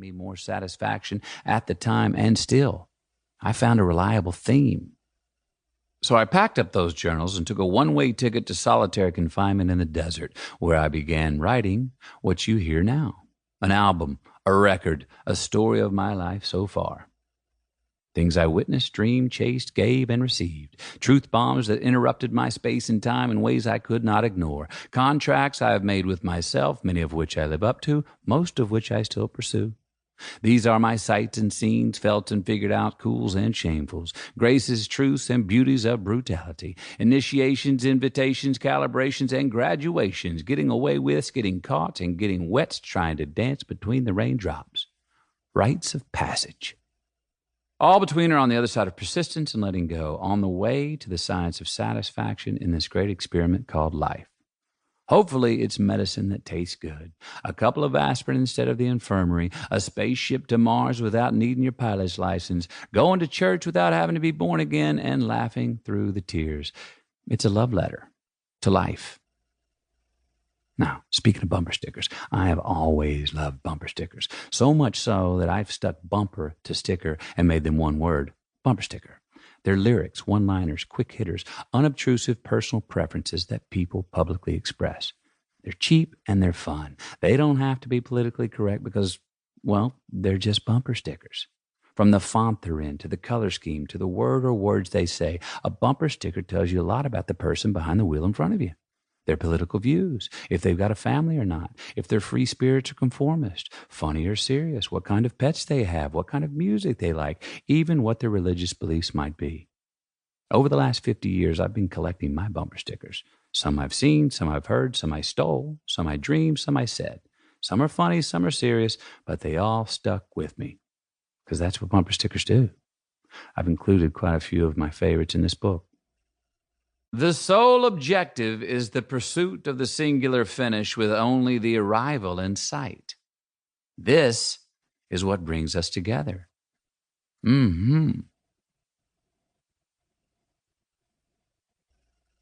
me more satisfaction at the time, and still, I found a reliable theme. So I packed up those journals and took a one-way ticket to solitary confinement in the desert, where I began writing what you hear now. An album, a record, a story of my life so far. Things I witnessed, dreamed, chased, gave, and received. Truth bombs that interrupted my space and time in ways I could not ignore. Contracts I have made with myself, many of which I live up to, most of which I still pursue. These are my sights and scenes, felt and figured out, cools and shamefuls, graces, truths, and beauties of brutality, initiations, invitations, calibrations, and graduations, getting away with, getting caught, and getting wet, trying to dance between the raindrops. Rites of passage. All between are on the other side of persistence and letting go, on the way to the science of satisfaction in this great experiment called life. Hopefully, it's medicine that tastes good. A couple of aspirin instead of the infirmary, a spaceship to Mars without needing your pilot's license, going to church without having to be born again, and laughing through the tears. It's a love letter to life. Now, speaking of bumper stickers, I have always loved bumper stickers, so much so that I've stuck bumper to sticker and made them one word, bumper sticker. They're lyrics, one-liners, quick hitters, unobtrusive personal preferences that people publicly express. They're cheap and they're fun. They don't have to be politically correct because, well, they're just bumper stickers. From the font they're in, to the color scheme, to the word or words they say, a bumper sticker tells you a lot about the person behind the wheel in front of you. Their political views, if they've got a family or not, if they're free spirits or conformist, funny or serious, what kind of pets they have, what kind of music they like, even what their religious beliefs might be. Over the last 50 years, I've been collecting my bumper stickers. Some I've seen, some I've heard, some I stole, some I dreamed, some I said. Some are funny, some are serious, but they all stuck with me, because that's what bumper stickers do. I've included quite a few of my favorites in this book. The sole objective is the pursuit of the singular finish with only the arrival in sight. This is what brings us together.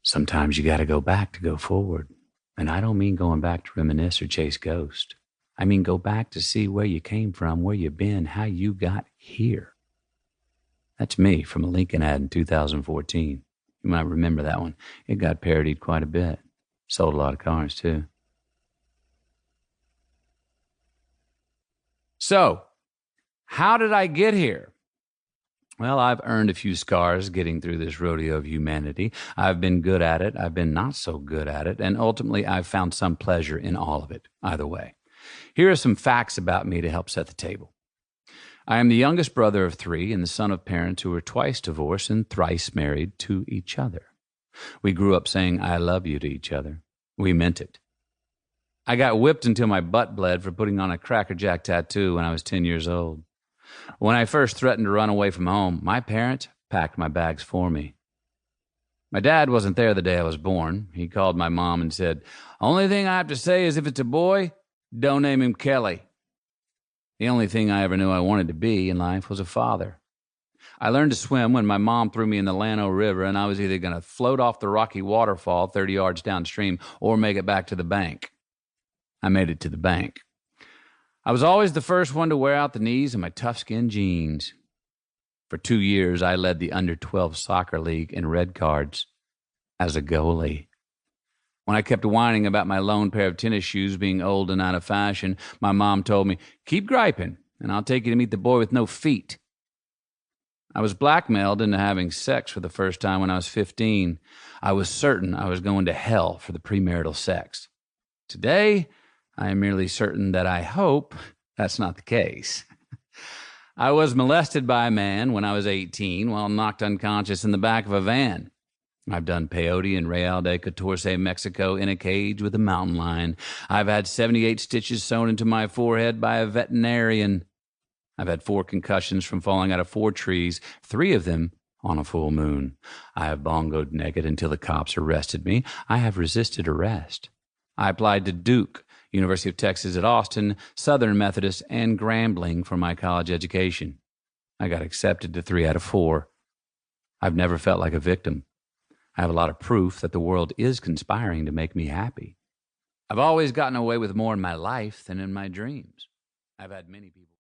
Sometimes you got to go back to go forward. And I don't mean going back to reminisce or chase ghosts. I mean go back to see where you came from, where you've been, how you got here. That's me from a Lincoln ad in 2014. You might remember that one. It got parodied quite a bit. Sold a lot of cars, too. So, how did I get here? Well, I've earned a few scars getting through this rodeo of humanity. I've been good at it. I've been not so good at it. And ultimately, I've found some pleasure in all of it, either way. Here are some facts about me to help set the table. I am the youngest brother of 3 and the son of parents who were twice divorced and thrice married to each other. We grew up saying, "I love you" to each other. We meant it. I got whipped until my butt bled for putting on a Cracker Jack tattoo when I was 10 years old. When I first threatened to run away from home, my parents packed my bags for me. My dad wasn't there the day I was born. He called my mom and said, "Only thing I have to say is if it's a boy, don't name him Kelly." The only thing I ever knew I wanted to be in life was a father. I learned to swim when my mom threw me in the Llano River, and I was either going to float off the rocky waterfall 30 yards downstream or make it back to the bank. I made it to the bank. I was always the first one to wear out the knees in my tough-skin jeans. For 2 years, I led the under-12 soccer league in red cards as a goalie. When I kept whining about my lone pair of tennis shoes being old and out of fashion, my mom told me, "Keep griping, and I'll take you to meet the boy with no feet." I was blackmailed into having sex for the first time when I was 15. I was certain I was going to hell for the premarital sex. Today, I am merely certain that I hope that's not the case. I was molested by a man when I was 18 while knocked unconscious in the back of a van. I've done peyote in Real de Catorce, Mexico, in a cage with a mountain lion. I've had 78 stitches sewn into my forehead by a veterinarian. I've had 4 concussions from falling out of 4 trees, 3 of them on a full moon. I have bongoed naked until the cops arrested me. I have resisted arrest. I applied to Duke, University of Texas at Austin, Southern Methodist, and Grambling for my college education. I got accepted to 3 out of 4. I've never felt like a victim. I have a lot of proof that the world is conspiring to make me happy. I've always gotten away with more in my life than in my dreams. I've had many people